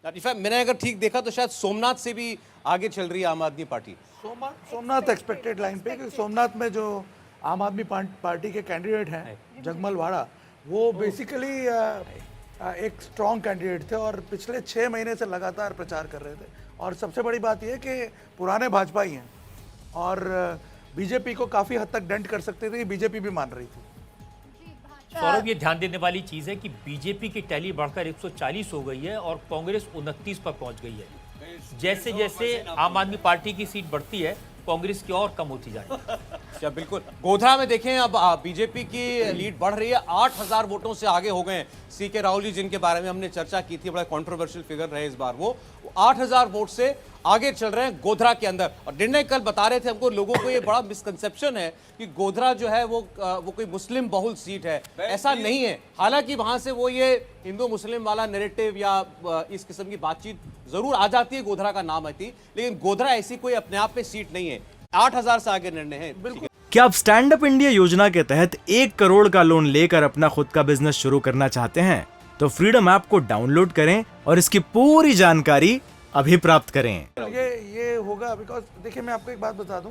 मैंने अगर ठीक देखा तो शायद सोमनाथ से भी आगे चल रही है आम आदमी पार्टी। सोमनाथ एक्सपेक्टेड लाइन पे, क्योंकि सोमनाथ में जो आम आदमी पार्टी के कैंडिडेट हैं जगमल वाड़ा, वो बेसिकली एक स्ट्रॉन्ग कैंडिडेट थे और पिछले 6 महीने से लगातार प्रचार कर रहे थे। और सबसे बड़ी बात यह कि पुराने भाजपा ही हैं और बीजेपी को काफ़ी हद तक डेंट कर सकते थे, बीजेपी भी मान रही थी। सौरभ, ये ध्यान देने वाली चीज है कि बीजेपी की टैली बढ़कर 140 हो गई है और कांग्रेस 29 पर पहुंच गई है। जैसे जैसे आम आदमी पार्टी की सीट बढ़ती है, कांग्रेस की और कम होती जा रही है। क्या बिल्कुल। गोधरा में देखें, अब बीजेपी की लीड बढ़ रही है, 8000 वोटों से आगे हो गए। सीके राहुल जी, जिनके बारे में हमने चर्चा की थी, बड़ा कंट्रोवर्शियल फिगर रहे इस बार, वो 8000 वोट से आगे चल रहे हैं गोधरा के अंदर। और निर्णय कल बता रहे थे हमको, लोगों को ये बड़ा मिसकंसेप्शन है कि गोधरा जो है वो कोई मुस्लिम बहुल सीट है। ऐसा नहीं है। हालांकि वहां से वो ये हिंदू मुस्लिम वाला नैरेटिव या इस किस्म की बातचीत जरूर आ जाती है, गोधरा का नाम आती, लेकिन गोधरा ऐसी कोई अपने आप में सीट नहीं है। 8000 से आगे निर्णय है। बिल्कुल। क्या आप स्टैंड अप इंडिया योजना के तहत 1 करोड़ का लोन लेकर अपना खुद का बिजनेस शुरू करना चाहते हैं? तो फ्रीडम ऐप को डाउनलोड करें और इसकी पूरी जानकारी अभी प्राप्त करें। ये होगा बिकॉज देखिए, मैं आपको एक बात बता दूं,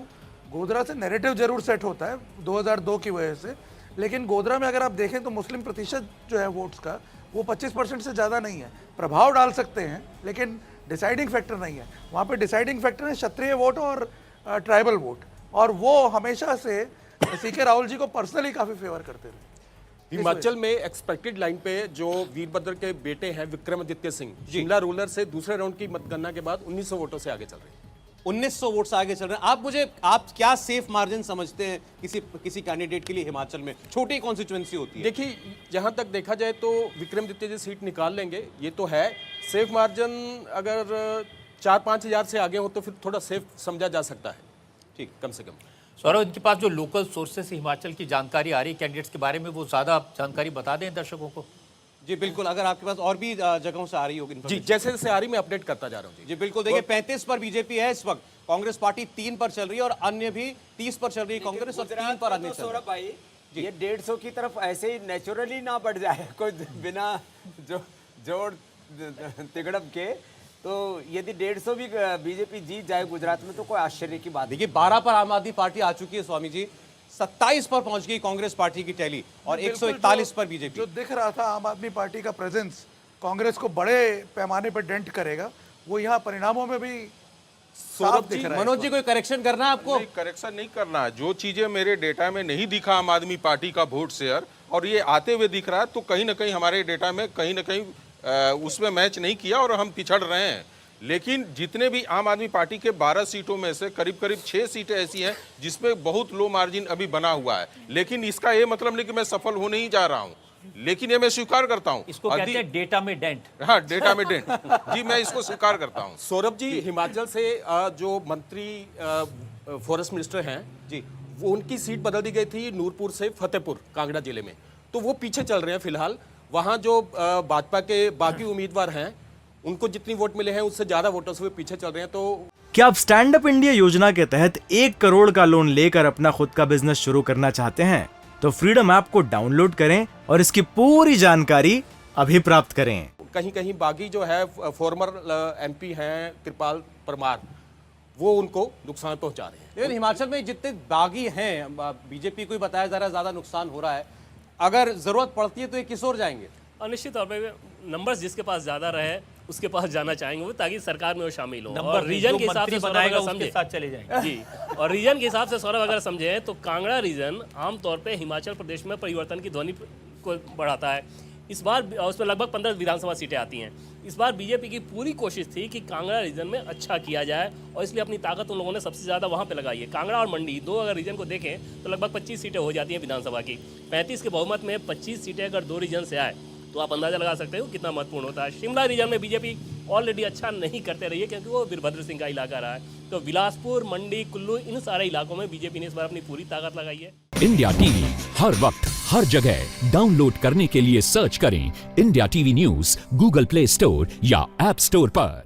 गोधरा से नैरेटिव जरूर सेट होता है 2002 की वजह से, लेकिन गोधरा में अगर आप देखें तो मुस्लिम प्रतिशत जो है वोट्स का, वो 25% से ज़्यादा नहीं है। प्रभाव डाल सकते हैं लेकिन डिसाइडिंग फैक्टर नहीं है। वहाँ पे डिसाइडिंग फैक्टर है क्षत्रिय वोट और ट्राइबल वोट, और वो हमेशा से सीके राहुल जी को पर्सनली काफ़ी फेवर करते रहे। हिमाचल में एक्सपेक्टेड लाइन पे जो वीरभद्र के बेटे हैं विक्रमादित्य सिंह, शिमला रूरल से दूसरे राउंड की मतगणना के बाद 1900 वोटों से आगे चल रहे हैं। 1900 वोट से आगे चल रहे हैं। आप क्या सेफ मार्जिन समझते हैं किसी कैंडिडेट के लिए हिमाचल में? छोटी कॉन्स्टिट्यूएंसी होती है। देखिए, जहां तक देखा जाए तो विक्रमादित्य जी सीट निकाल लेंगे, ये तो है। सेफ मार्जिन अगर 4-5 हजार से आगे हो तो फिर थोड़ा सेफ समझा जा सकता है, ठीक, कम से कम। सौरभ, इनके पास जो लोकल सोर्सेस से हिमाचल की जानकारी आ रही है कैंडिडेट्स के बारे में, वो ज्यादा जानकारी बता दें दर्शकों को। जी बिल्कुल, अगर आपके पास और भी जगहों से आ रही होगी जी, जैसे जैसे आ रही मैं अपडेट करता जा रहा हूँ। जी बिल्कुल। देखिए, 35 पर बीजेपी है इस वक्त, कांग्रेस पार्टी 3 पर चल रही है और अन्य भी 30 पर चल रही है कांग्रेस और 3 पर अन्य चल रही है। सौरभ भाई, ये 150 की तरफ ऐसे ही नेचुरली ना बढ़ जाए कोई बिना जोड़ तिगड़प के, तो यदि 150 भी बीजेपी जीत जाए गुजरात में तो कोई आश्चर्य की बात। देखिए, 12 पर आम आदमी पार्टी आ चुकी है स्वामी जी, 27 पर पहुंच गई कांग्रेस पार्टी की टैली और 141 पर बीजेपी। जो दिख रहा था आम आदमी पार्टी का प्रेजेंस कांग्रेस को बड़े पैमाने पर डेंट करेगा, वो यहाँ परिणामों में भी साफ दिख रहा है। मनोज जी, कोई करेक्शन करना है आपको? नहीं, करेक्शन नहीं करना है। जो चीजें मेरे डेटा में नहीं दिखा आम आदमी पार्टी का वोट शेयर, और ये आते हुए दिख रहा है, तो कहीं ना कहीं हमारे डेटा में कहीं ना कहीं उसमें मैच नहीं किया और हम पिछड़ रहे हैं। लेकिन जितने भी आम आदमी पार्टी के 12 सीटों में से करीब करीब 6 सीटें ऐसी हैं जिसमें बहुत लो मार्जिन अभी बना हुआ है। लेकिन इसका ये मतलब नहीं कि मैं सफल होने ही जा रहा हूँ, लेकिन ये मैं स्वीकार करता हूँ। इसको कहते हैं डेटा में डेंट। हाँ, डेटा में डेंट। जी, मैं इसको स्वीकार करता हूँ। सौरभ जी, हिमाचल से जो मंत्री फॉरेस्ट मिनिस्टर हैं जी, वो उनकी सीट बदल दी गई थी नूरपुर से फतेहपुर कांगड़ा जिले में, तो वो पीछे चल रहे हैं फिलहाल। वहाँ जो भाजपा के बाकी उम्मीदवार हैं, उनको जितनी वोट मिले हैं उससे ज्यादा वोटों से वे पीछे चल रहे हैं। तो क्या आप स्टैंड अप इंडिया योजना के तहत 1 करोड़ का लोन लेकर अपना खुद का बिजनेस शुरू करना चाहते हैं? तो फ्रीडम ऐप को डाउनलोड करें और इसकी पूरी जानकारी अभी प्राप्त करें। कहीं कहीं बागी जो है फॉर्मर एमपी हैं कृपाल परमार, वो उनको नुकसान पहुंचा रहे हैं। लेकिन हिमाचल में जितने बागी हैं, बीजेपी को ही बताया जा रहा है ज्यादा नुकसान हो रहा है, अगर जरूरत पड़ती है तो ये किस ओर जाएंगे? और निश्चित तौर पर नंबर्स जिसके पास ज्यादा रहे उसके पास जाना चाहेंगे वो, ताकि सरकार में वो शामिल हो। और रीजन के हिसाब से बनाएगा उसके साथ चले जाएंगे जी। और रीजन के हिसाब से सौरभ अगर समझे तो कांगड़ा रीजन आमतौर पे हिमाचल प्रदेश में परिवर्तन की ध्वनि को बढ़ाता है। इस बार उसमें लगभग 15 विधानसभा सीटें आती हैं। इस बार बीजेपी की पूरी कोशिश थी कि कांगड़ा रीजन में अच्छा किया जाए और इसलिए अपनी ताकत उन लोगों ने सबसे ज़्यादा वहाँ पे लगाई है। कांगड़ा और मंडी दो अगर रीजन को देखें तो लगभग 25 सीटें हो जाती हैं विधानसभा की। 35 के बहुमत में 25 सीटें अगर 2 रीजन से आए तो आप अंदाजा लगा सकते हो कितना महत्वपूर्ण होता है। शिमला रीजन में बीजेपी ऑलरेडी अच्छा नहीं करते रही है क्योंकि वो वीरभद्र सिंह का इलाका रहा है। तो बिलासपुर, मंडी, कुल्लू, इन सारे इलाकों में बीजेपी ने इस बार अपनी पूरी ताकत लगाई है। इंडिया टीवी हर वक्त हर जगह डाउनलोड करने के लिए सर्च करें India TV news Google play store या ऐप स्टोर पर।